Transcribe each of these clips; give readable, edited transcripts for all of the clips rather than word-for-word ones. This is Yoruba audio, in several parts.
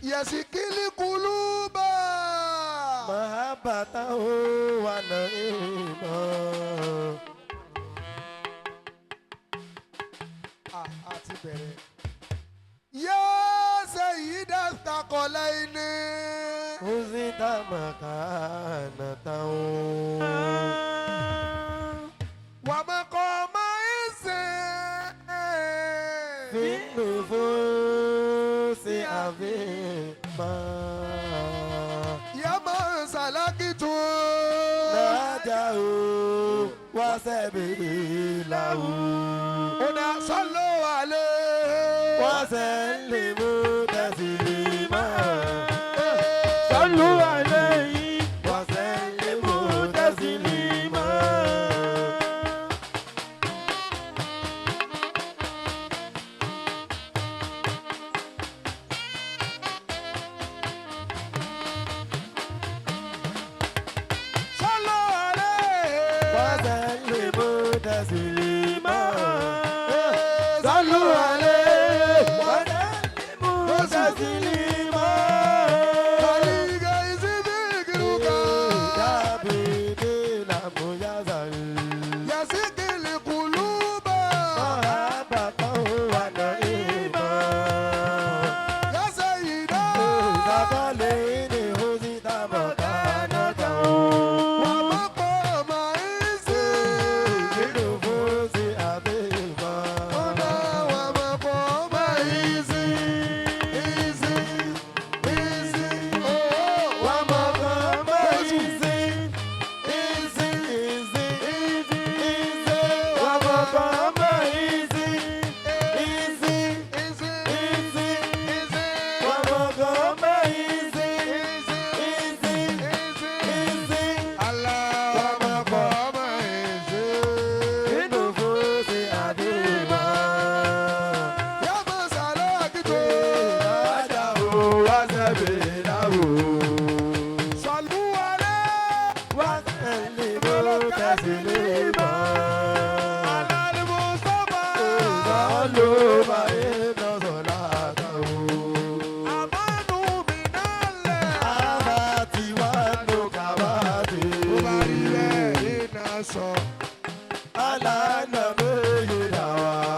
Yasikili kuluba mahabbatahu wa naima. Àti bẹ̀rẹ̀. Ya sayyida thaqalaini. Uzita makanatahu. Wa maqama Fi nufusi azima. Ya man salakitu. Najahu wa sabilahu. Ona sallu alayhi. Wa sallimu taslima. Sallu alayhi. Wa sallimu taslima. Sallu alayhi. Wa sallimu taslima. Sallu alayhi. Wa sallimu taslima. Kaliga izidikruka. Ya bibi la muyazal. Yasikili kuluba. Mahabbatahu wa naima. Ya sayyida. Zabalini huzita makanatahu. Wa maqama Nufusi azima. Ona wa maqama izi. Oh, wa maqama izi. Wa maqama izi. Allah wa maqama izi. Ya masalakitu. Sallu alayhi. Ala al-Mustafa. Amanu minallahi. Mo bá rí rẹ̀ iná sọ.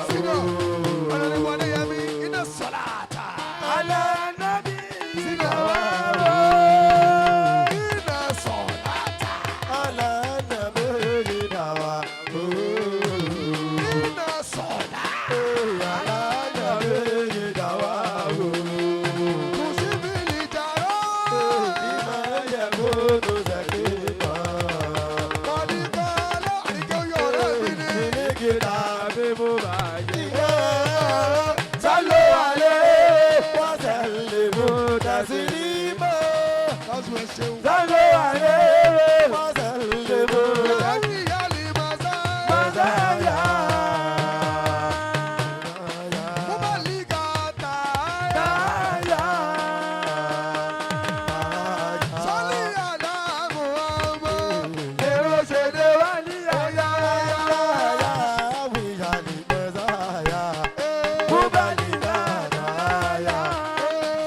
Sínú ọ̀nà ni wọlé yẹmi iná sọ̀láàtà. Sínú iná sọ̀láàtà. Iná sọ̀láàtà. Kùsìbìlì jàrá. Kọ̀díkọ́lá àríkẹ́ yọ̀rọ̀ mi ni. Sallu alayhi wa sallimu taslima. Lọ́sùn ẹ̀ ṣeun. Sallu alayhi wa sallimu Ẹ̀rí ìyá lè máa sá. taslima. Mo bá lì gàtà.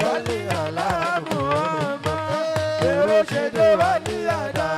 Sọ́lí àlá Muhammad. Èrò ṣèdè wá ní àyà.